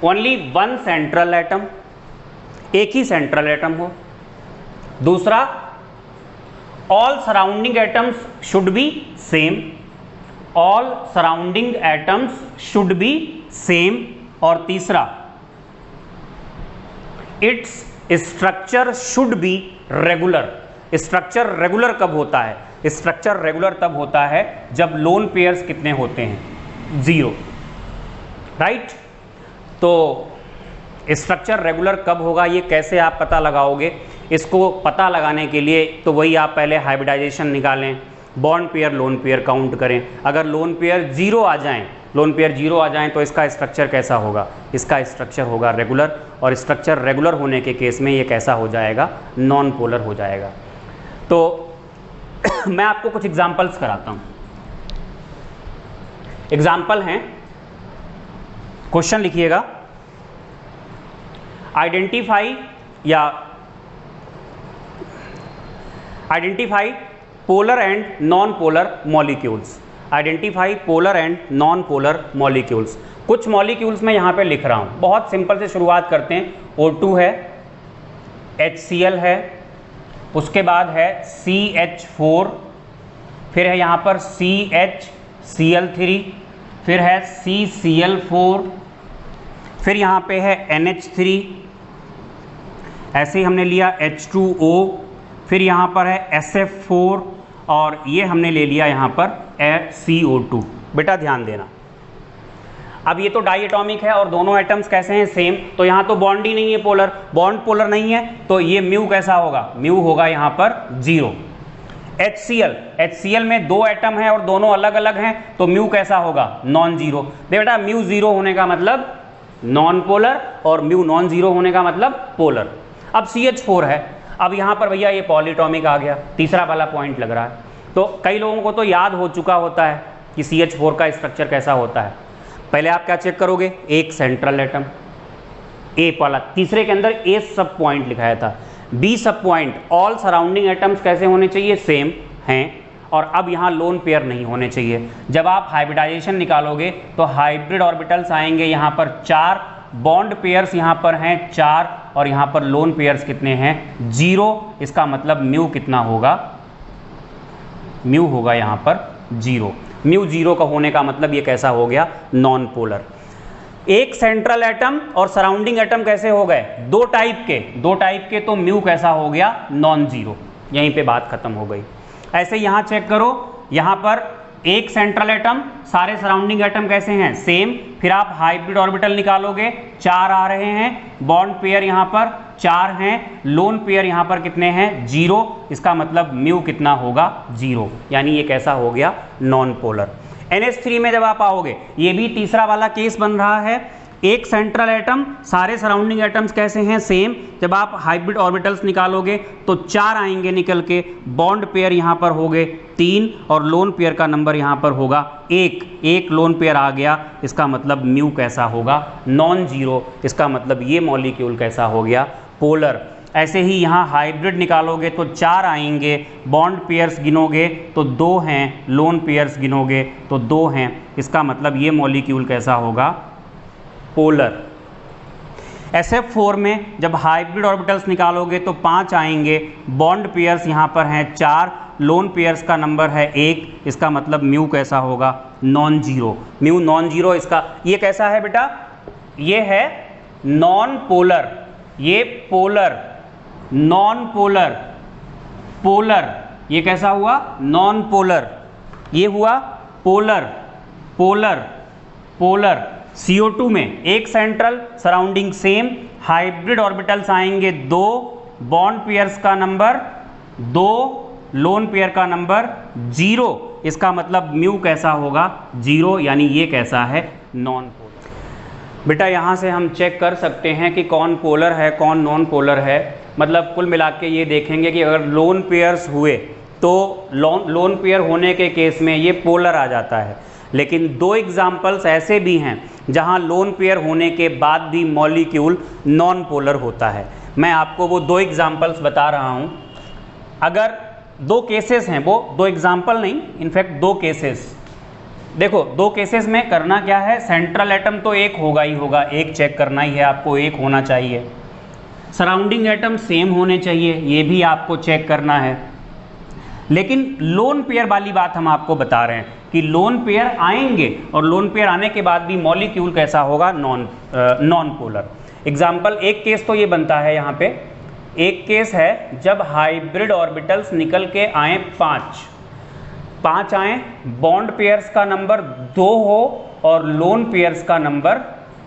only one central atom, एक ही सेंट्रल एटम हो। दूसरा, all surrounding atoms should be same, all surrounding atoms should be same. और तीसरा, its structure should be regular. Structure regular कब होता है, स्ट्रक्चर रेगुलर तब होता है जब लोन पेयर्स कितने होते हैं, 0, राइट। तो स्ट्रक्चर रेगुलर कब होगा, ये कैसे आप पता लगाओगे, इसको पता लगाने के लिए तो वही आप पहले हाइब्रिडाइजेशन निकालें, bond pair lone pair count करें। अगर लोन पेयर 0 आ जाएं, लोन पेयर 0 आ जाएं तो इसका स्ट्रक्चर कैसा होगा, इसका स्ट्रक्चर होगा रेगुलर, और स्ट्रक्चर रेगुलर होने के केस में ये कैसा हो जाएगा, नॉन पोलर हो जाएगा। तो मैं आपको कुछ एग्जांपल्स कराता हूँ। एग्जांपल हैं क्वेश्चन लिखिएगा, identify polar and non polar molecules. Identify polar and non polar molecules. कुछ मॉलिक्यूल्स मैं यहाँ पे लिख रहा हूँ, बहुत सिंपल से शुरुआत करते हैं। O2 है, HCl है, उसके बाद है CH4, फिर है यहाँ पर CHCl3, फिर है CCl4, फिर यहाँ पे है NH3, ऐसे ही हमने लिया H2O, फिर यहाँ पर है SF4 और ये हमने ले लिया यहाँ पर CO2। बेटा ध्यान देना, अब ये तो डाई एटॉमिक है और दोनों एटम्स कैसे हैं, सेम। तो यहाँ तो बॉन्ड ही नहीं है, पोलर, बॉन्ड पोलर नहीं है, तो ये म्यू कैसा होगा, म्यू होगा यहाँ पर 0। HCl में 2 एटम है और दोनों अलग अलग हैं, तो म्यू कैसा होगा, नॉन जीरो। बेटा म्यू 0 होने का मतलब नॉन पोलर और म्यू नॉन जीरो होने का मतलब पोलर। अब CH4 है, अब यहाँ पर भैया ये पॉलीटॉमिक आ गया, तीसरा वाला पॉइंट लग रहा है। तो कई लोगों को तो याद हो चुका होता है कि CH4 का स्ट्रक्चर कैसा होता है। पहले आप क्या चेक करोगे, एक सेंट्रल एटम, ए वाला, तीसरे के अंदर ए सब पॉइंट लिखाया था, बी सब पॉइंट, ऑल सराउंडिंग एटम्स कैसे होने चाहिए, सेम हैं, और अब यहाँ लोन पेयर नहीं होने चाहिए। जब आप हाइब्रिडाइजेशन निकालोगे तो हाइब्रिड ऑर्बिटल्स आएंगे यहाँ पर 4, बॉन्ड पेयर्स यहाँ पर हैं 4 और यहाँ पर लोन पेयर्स कितने हैं, 0। इसका मतलब म्यू कितना होगा, म्यू होगा यहाँ पर 0। म्यू 0 का होने का मतलब ये कैसा हो गया, नॉन पोलर। एक सेंट्रल एटम और सराउंडिंग एटम कैसे हो गए, दो टाइप के, तो म्यू कैसा हो गया, नॉन जीरो। यहीं पे बात खत्म हो गई। ऐसे यहाँ चेक करो, यहाँ पर एक सेंट्रल एटम, सारे सराउंडिंग एटम कैसे हैं, सेम। फिर आप हाइब्रिड ऑर्बिटल निकालोगे, 4 आ रहे हैं, बॉन्ड पेयर यहाँ पर 4 हैं, लोन पेयर यहाँ पर कितने हैं, 0। इसका मतलब म्यू कितना होगा, 0, यानी ये कैसा हो गया, नॉन पोलर। NH3 में जब आप आओगे, ये भी तीसरा वाला केस बन रहा है, एक सेंट्रल एटम, सारे सराउंडिंग एटम्स कैसे हैं, सेम। जब आप हाइब्रिड ऑर्बिटल्स निकालोगे तो 4 आएंगे निकल के, बॉन्ड पेयर यहाँ पर हो गए 3 और लोन पेयर का नंबर यहाँ पर होगा 1। एक लोन पेयर आ गया, इसका मतलब म्यू कैसा होगा, नॉन जीरो। इसका मतलब ये मॉलिक्यूल कैसा हो गया, पोलर। ऐसे ही यहाँ हाइब्रिड निकालोगे तो 4 आएंगे, बॉन्ड पेयर्स गिनोगे तो 2 हैं, लोन पेयर्स गिनोगे तो 2 हैं। इसका मतलब ये मॉलिक्यूल कैसा होगा, पोलर। SF4 में जब हाइब्रिड ऑर्बिटल्स निकालोगे तो 5 आएंगे, बॉन्ड पेयर्स यहाँ पर हैं 4, लोन पेयर्स का नंबर है 1। इसका मतलब म्यू कैसा होगा, non zero. Mu non zero, इसका ये कैसा है बेटा, ये है नॉन पोलर, ये पोलर, नॉन पोलर, पोलर, ये कैसा हुआ, नॉन पोलर, ये हुआ पोलर, पोलर, पोलर। CO2 में एक central, surrounding same, hybrid orbitals आएंगे 2, बॉन्ड पेयर्स का नंबर 2, लोन पेयर का नंबर 0। इसका मतलब म्यू कैसा होगा, 0, यानी ये कैसा है, नॉन पोलर। बेटा यहाँ से हम चेक कर सकते हैं कि कौन पोलर है कौन नॉन पोलर है। मतलब कुल मिला के ये देखेंगे कि अगर लोन पेयर्स हुए तो लोन पेयर होने के केस में ये पोलर आ जाता है। लेकिन 2 एग्जाम्पल्स ऐसे भी हैं जहां लोन पेयर होने के बाद भी मॉलिक्यूल नॉन पोलर होता है। मैं आपको वो 2 एग्जाम्पल्स बता रहा हूं। अगर 2 केसेस हैं, वो 2 एग्जाम्पल नहीं, इनफैक्ट 2 केसेस। देखो 2 केसेस में करना क्या है, सेंट्रल एटम तो एक होगा ही होगा, एक चेक करना ही है आपको, एक होना चाहिए। सराउंडिंग एटम सेम होने चाहिए, ये भी आपको चेक करना है। लेकिन लोन पेयर वाली बात हम आपको बता रहे हैं कि लोन पेयर आएंगे और लोन पेयर आने के बाद भी मॉलिक्यूल कैसा होगा, नॉन पोलर। एग्जाम्पल, एक केस तो ये बनता है यहाँ पे, एक केस है जब हाइब्रिड ऑर्बिटल्स निकल के आए 5 आए, बॉन्ड पेयर्स का नंबर 2 हो और लोन पेयर्स का नंबर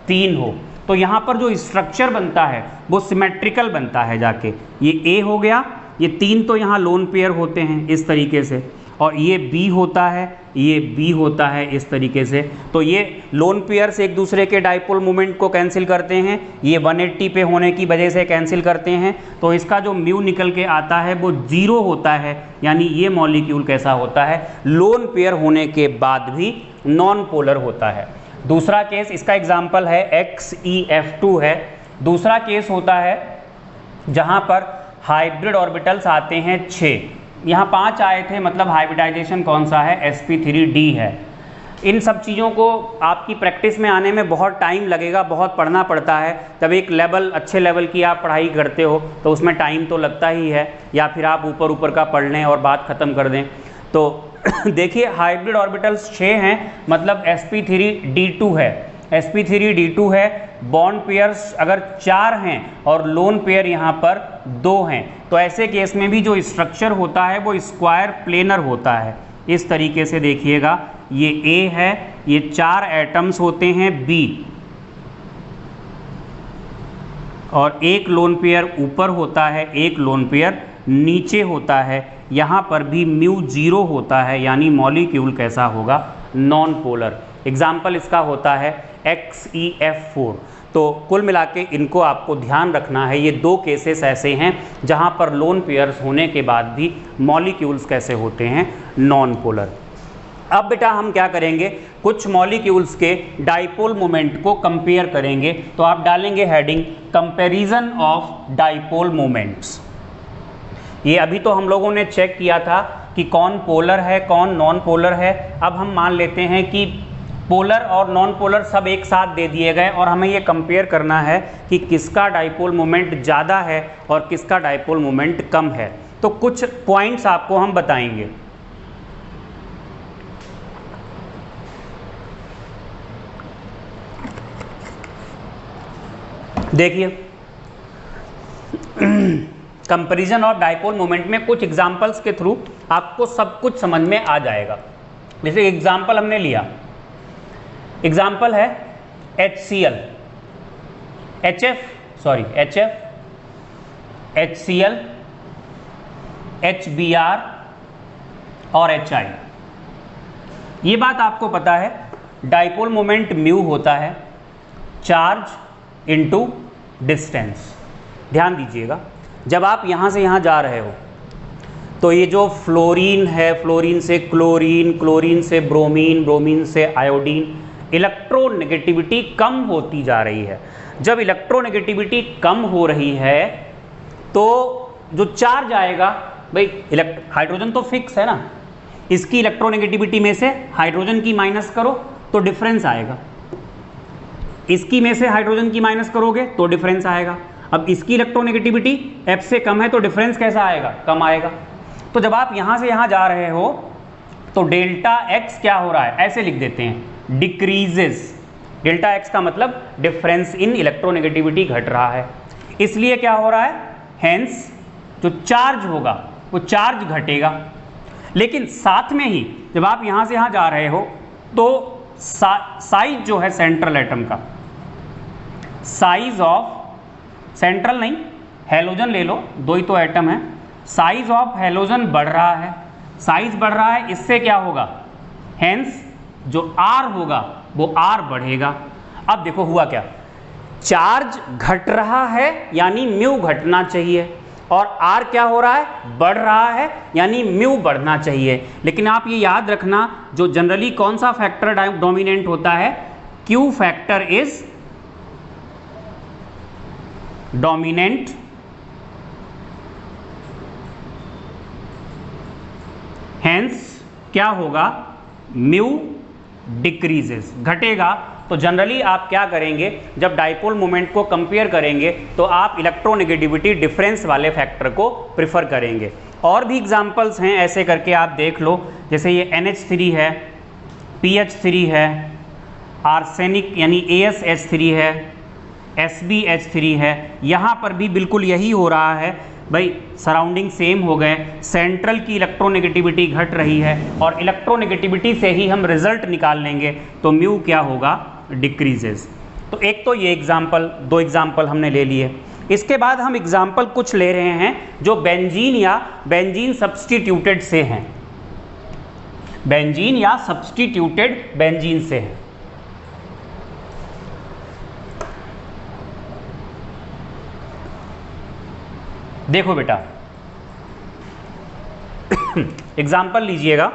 3 हो। तो यहाँ पर जो स्ट्रक्चर बनता है वो सिमेट्रिकल बनता है जाके, ये A हो गया, ये 3 तो यहाँ लोन पेयर होते हैं इस तरीके से, और ये B होता है, ये B होता है इस तरीके से। तो ये लोन पेयर्स एक दूसरे के डाइपोल मोमेंट को कैंसिल करते हैं, ये 180 पे होने की वजह से कैंसिल करते हैं। तो इसका जो म्यू निकल के आता है वो 0 होता है, यानी ये मॉलिक्यूल कैसा होता है, लोन पेयर होने के बाद भी नॉन पोलर होता है। दूसरा केस, इसका एग्जाम्पल है XeF2 है। दूसरा केस होता है जहां पर हाइब्रिड ऑर्बिटल्स आते हैं 6, यहाँ 5 आए थे, मतलब हाइब्रिडाइजेशन कौन सा है, sp3d है। इन सब चीज़ों को आपकी प्रैक्टिस में आने में बहुत टाइम लगेगा, बहुत पढ़ना पड़ता है। जब एक लेवल, अच्छे लेवल की आप पढ़ाई करते हो तो उसमें टाइम तो लगता ही है, या फिर आप ऊपर ऊपर का पढ़ लें और बात ख़त्म कर दें। तो देखिए हाइब्रिड ऑर्बिटल्स 6 हैं, मतलब sp3d2 है, sp3d2 है। बॉन्ड पेयर्स अगर 4 हैं और लोन पेयर यहाँ पर 2 हैं, तो ऐसे केस में भी जो स्ट्रक्चर होता है वो स्क्वायर प्लेनर होता है। इस तरीके से देखिएगा, ये A है, ये 4 एटम्स होते हैं B, और एक लोन पेयर ऊपर होता है, एक लोन पेयर नीचे होता है। यहाँ पर भी म्यू 0 होता है, यानी मॉलिक्यूल कैसा होगा, नॉन पोलर। एग्जाम्पल इसका होता है XeF4। तो कुल मिला के इनको आपको ध्यान रखना है। ये 2 केसेस ऐसे हैं जहाँ पर लोन पेयर्स होने के बाद भी मॉलिक्यूल्स कैसे होते हैं, नॉन पोलर। अब बेटा हम क्या करेंगे, कुछ मॉलिक्यूल्स के डाइपोल मोमेंट को कंपेयर करेंगे। तो आप डालेंगे heading comparison of dipole moments. ये अभी तो हम लोगों ने चेक किया था कि कौन पोलर है, कौन नॉन पोलर है। अब हम मान लेते हैं कि पोलर और नॉन पोलर सब एक साथ दे दिए गए, और हमें ये कंपेयर करना है कि किसका डाइपोल मोमेंट ज़्यादा है और किसका डाइपोल मोमेंट कम है। तो कुछ पॉइंट्स आपको हम बताएंगे। देखिए कंपैरिजन ऑफ डाइपोल मोमेंट में कुछ एग्जांपल्स के थ्रू आपको सब कुछ समझ में आ जाएगा। जैसे एग्जांपल हमने लिया, एग्जांपल है HCl, HF, HCl, HBr और HI। ये बात आपको पता है, डाइपोल मोमेंट म्यू होता है चार्ज इनटू डिस्टेंस। ध्यान दीजिएगा, जब आप यहाँ से यहाँ जा रहे हो तो ये जो फ्लोरीन है, फ्लोरीन से क्लोरीन, क्लोरीन से ब्रोमीन, ब्रोमीन से आयोडीन, इलेक्ट्रोनेगेटिविटी कम होती जा रही है। जब इलेक्ट्रोनेगेटिविटी कम हो रही है तो जो चार्ज आएगा, भाई हाइड्रोजन तो फिक्स है ना, इसकी इलेक्ट्रोनेगेटिविटी में से हाइड्रोजन की माइनस करो तो डिफरेंस आएगा, इसकी में से हाइड्रोजन की माइनस करोगे तो डिफरेंस आएगा। अब इसकी इलेक्ट्रोनेगेटिविटी F से कम है तो डिफरेंस कैसा आएगा, कम आएगा। तो जब आप यहाँ से यहाँ जा रहे हो तो डेल्टा X क्या हो रहा है, ऐसे लिख देते हैं, डिक्रीजेस। डेल्टा X का मतलब डिफरेंस इन इलेक्ट्रोनेगेटिविटी घट रहा है, इसलिए क्या हो रहा है, हेंस जो चार्ज होगा वो चार्ज घटेगा। लेकिन साथ में ही जब आप यहाँ से यहाँ जा रहे हो तो साइज जो है सेंट्रल एटम का, साइज ऑफ सेंट्रल नहीं, हेलोजन ले लो, 2 ही तो एटम है, साइज ऑफ हेलोजन बढ़ रहा है, साइज बढ़ रहा है, इससे क्या होगा, हेंस जो R होगा वो R बढ़ेगा। अब देखो हुआ क्या, चार्ज घट रहा है यानी म्यू घटना चाहिए, और R क्या हो रहा है, बढ़ रहा है, यानी म्यू बढ़ना चाहिए। लेकिन आप ये याद रखना, जो जनरली कौन सा फैक्टर डोमिनेंट होता है, Q factor is dominant, hence क्या होगा, म्यू डिक्रीजेस, घटेगा। तो जनरली आप क्या करेंगे, जब डाइपोल मोमेंट को कंपेयर करेंगे तो आप इलेक्ट्रोनेगेटिविटी डिफरेंस वाले फैक्टर को प्रिफर करेंगे। और भी एग्जांपल्स हैं, ऐसे करके आप देख लो, जैसे ये NH3 है, PH3 है, आर्सेनिक यानी AsH3 है, SbH3 है, यहाँ पर भी बिल्कुल यही हो रहा है भाई, सराउंडिंग सेम हो गए, सेंट्रल की इलेक्ट्रोनेगेटिविटी घट रही है और इलेक्ट्रोनेगेटिविटी से ही हम रिजल्ट निकाल लेंगे, तो म्यू क्या होगा, डिक्रीजेस। तो एक तो ये एग्जाम्पल, 2 एग्जाम्पल हमने ले लिए। इसके बाद हम एग्जाम्पल कुछ ले रहे हैं जो बेंजीन या बेंजीन सब्स्टिट्यूटेड से हैं, बेंजीन या सब्स्टिट्यूटेड बेंजीन से हैं। देखो बेटा एग्जाम्पल लीजिएगा,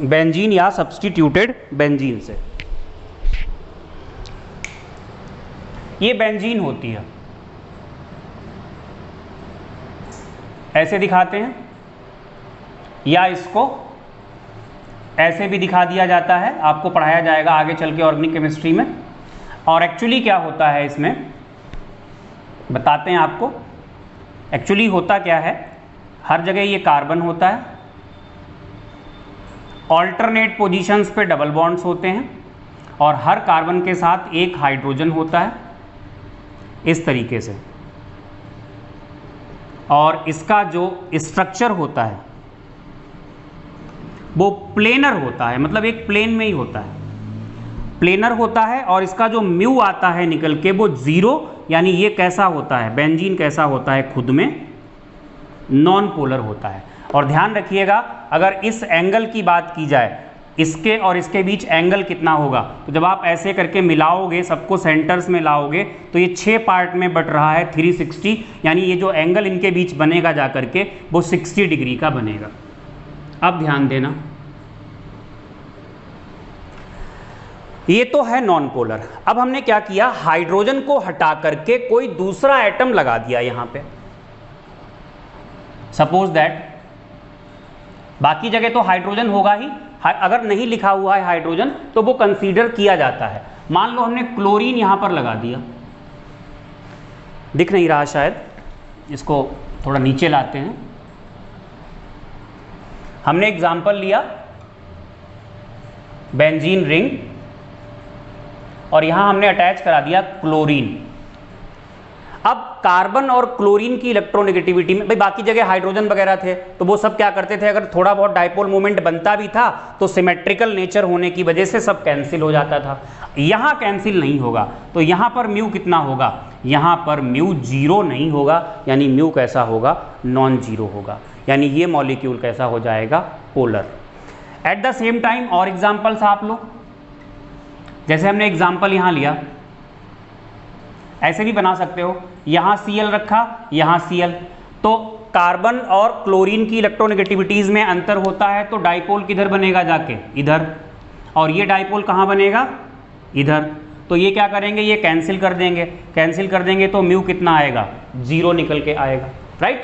बेंजीन या सब्स्टिट्यूटेड बेंजीन से। ये बेंजीन होती है, ऐसे दिखाते हैं, या इसको ऐसे भी दिखा दिया जाता है, आपको पढ़ाया जाएगा आगे चल के ऑर्गेनिक केमिस्ट्री में। और एक्चुअली क्या होता है इसमें बताते हैं आपको। एक्चुअली होता क्या है, हर जगह ये कार्बन होता है, ऑल्टरनेट पोजीशंस पे डबल बॉन्ड्स होते हैं, और हर कार्बन के साथ एक हाइड्रोजन होता है इस तरीके से। और इसका जो स्ट्रक्चर होता है वो प्लेनर होता है, मतलब एक प्लेन में ही होता है, प्लेनर होता है। और इसका जो म्यू आता है निकल के वो 0, यानी ये कैसा होता है, बेंजीन कैसा होता है, खुद में नॉन पोलर होता है। और ध्यान रखिएगा, अगर इस एंगल की बात की जाए, इसके और इसके बीच एंगल कितना होगा, तो जब आप ऐसे करके मिलाओगे, सबको सेंटर्स में लाओगे, तो ये 6 पार्ट में बट रहा है 360, यानी ये जो एंगल इनके बीच बनेगा जा करके वो 60 डिग्री का बनेगा। अब ध्यान देना, ये तो है नॉन पोलर। अब हमने क्या किया, हाइड्रोजन को हटा करके कोई दूसरा एटम लगा दिया यहां पे। सपोज दैट बाकी जगह तो हाइड्रोजन होगा ही, अगर नहीं लिखा हुआ है हाइड्रोजन तो वो कंसीडर किया जाता है। मान लो हमने क्लोरीन यहां पर लगा दिया, दिख नहीं रहा शायद, इसको थोड़ा नीचे लाते हैं। हमने एग्जाम्पल लिया बेंजीन रिंग, और यहां हमने अटैच करा दिया क्लोरीन। अब कार्बन और क्लोरीन की इलेक्ट्रोनेगेटिविटी में, भाई बाकी जगह हाइड्रोजन वगैरह थे तो वो सब क्या करते थे, अगर थोड़ा बहुत डाइपोल मोमेंट बनता भी था तो सिमेट्रिकल नेचर होने की वजह से सब कैंसिल हो जाता था। यहां कैंसिल नहीं होगा, तो यहां पर म्यू कितना होगा, यहां पर म्यू 0 नहीं होगा, यानी म्यू कैसा होगा, नॉन जीरो होगा, यानी ये मॉलिक्यूल कैसा हो जाएगा, polar. At the same time और एग्जाम्पल्स आप लो, जैसे हमने एग्जाम्पल यहां लिया, ऐसे भी बना सकते हो, यहां Cl रखा, यहां Cl, तो कार्बन और क्लोरीन की इलेक्ट्रोनेगेटिविटीज में अंतर होता है, तो डाइपोल किधर बनेगा जाके, इधर, और ये डाइपोल कहां बनेगा, इधर। तो ये क्या करेंगे, ये कैंसिल कर देंगे, कैंसिल कर देंगे तो म्यू कितना आएगा, 0 निकल के आएगा, राइट।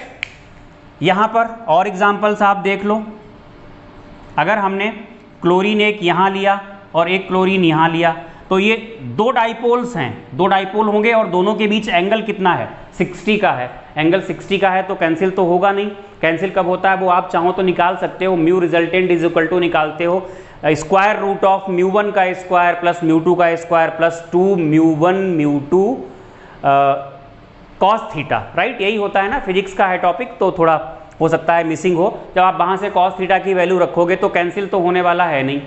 यहां पर और एग्जाम्पल्स आप देख लो, अगर हमने क्लोरीन एक यहां लिया और एक क्लोरीन यहां लिया, तो ये 2 डाइपोल्स हैं, 2 डाइपोल होंगे और दोनों के बीच एंगल कितना है, 60 का है, एंगल 60 का है, तो कैंसिल तो होगा नहीं। कैंसिल कब होता है वो आप चाहो तो निकाल सकते हो, mu resultant is equal to निकालते हो स्क्वायर रूट ऑफ म्यू1 का स्क्वायर प्लस म्यू2 का स्क्वायर प्लस 2 म्यू1 म्यू2 कॉस थीटा, राइट। यही होता है ना, फिजिक्स का है टॉपिक, तो थोड़ा हो सकता है मिसिंग हो। जब आप वहां से कॉस थीटा की वैल्यू रखोगे तो कैंसिल तो होने वाला है नहीं।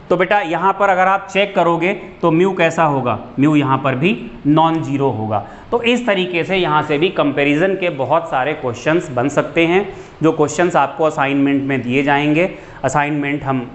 तो बेटा यहाँ पर अगर आप चेक करोगे तो म्यू कैसा होगा, म्यू यहाँ पर भी नॉन जीरो होगा। तो इस तरीके से यहाँ से भी कंपैरिजन के बहुत सारे क्वेश्चंस बन सकते हैं, जो क्वेश्चंस आपको असाइनमेंट में दिए जाएंगे। असाइनमेंट हम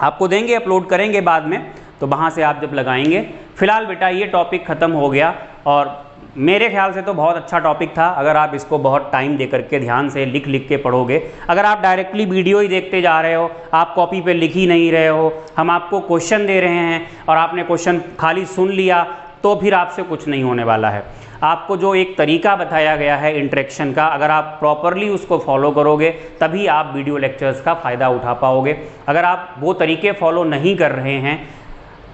आपको देंगे, अपलोड करेंगे बाद में, तो वहाँ से आप जब लगाएंगे। फिलहाल बेटा ये टॉपिक ख़त्म हो गया, और मेरे ख्याल से तो बहुत अच्छा टॉपिक था। अगर आप इसको बहुत टाइम दे करके ध्यान से लिख लिख के पढ़ोगे, अगर आप डायरेक्टली वीडियो ही देखते जा रहे हो, आप कॉपी पे लिख ही नहीं रहे हो, हम आपको क्वेश्चन दे रहे हैं और आपने क्वेश्चन खाली सुन लिया, तो फिर आपसे कुछ नहीं होने वाला है। आपको जो एक तरीका बताया गया है इंटरेक्शन का, अगर आप प्रॉपरली उसको फॉलो करोगे तभी आप वीडियो लेक्चर्स का फ़ायदा उठा पाओगे। अगर आप वो तरीके फॉलो नहीं कर रहे हैं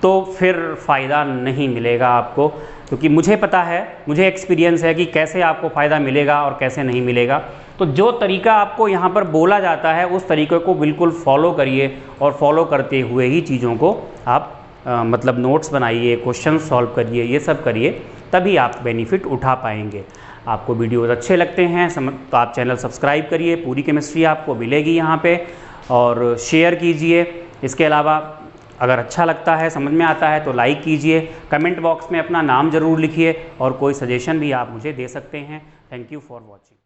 तो फिर फ़ायदा नहीं मिलेगा आपको, क्योंकि मुझे पता है, मुझे एक्सपीरियंस है कि कैसे आपको फ़ायदा मिलेगा और कैसे नहीं मिलेगा। तो जो तरीका आपको यहाँ पर बोला जाता है उस तरीके को बिल्कुल फॉलो करिए, और फॉलो करते हुए ही चीज़ों को आप मतलब नोट्स बनाइए, क्वेश्चन सॉल्व करिए, ये सब करिए, तभी आप बेनिफिट उठा पाएंगे। आपको वीडियोज़ अच्छे लगते हैं तो आप चैनल सब्सक्राइब करिए, पूरी केमिस्ट्री आपको मिलेगी यहाँ पे, और शेयर कीजिए। इसके अलावा अगर अच्छा लगता है, समझ में आता है तो लाइक कीजिए। कमेंट बॉक्स में अपना नाम ज़रूर लिखिए, और कोई सजेशन भी आप मुझे दे सकते हैं। Thank you for watching.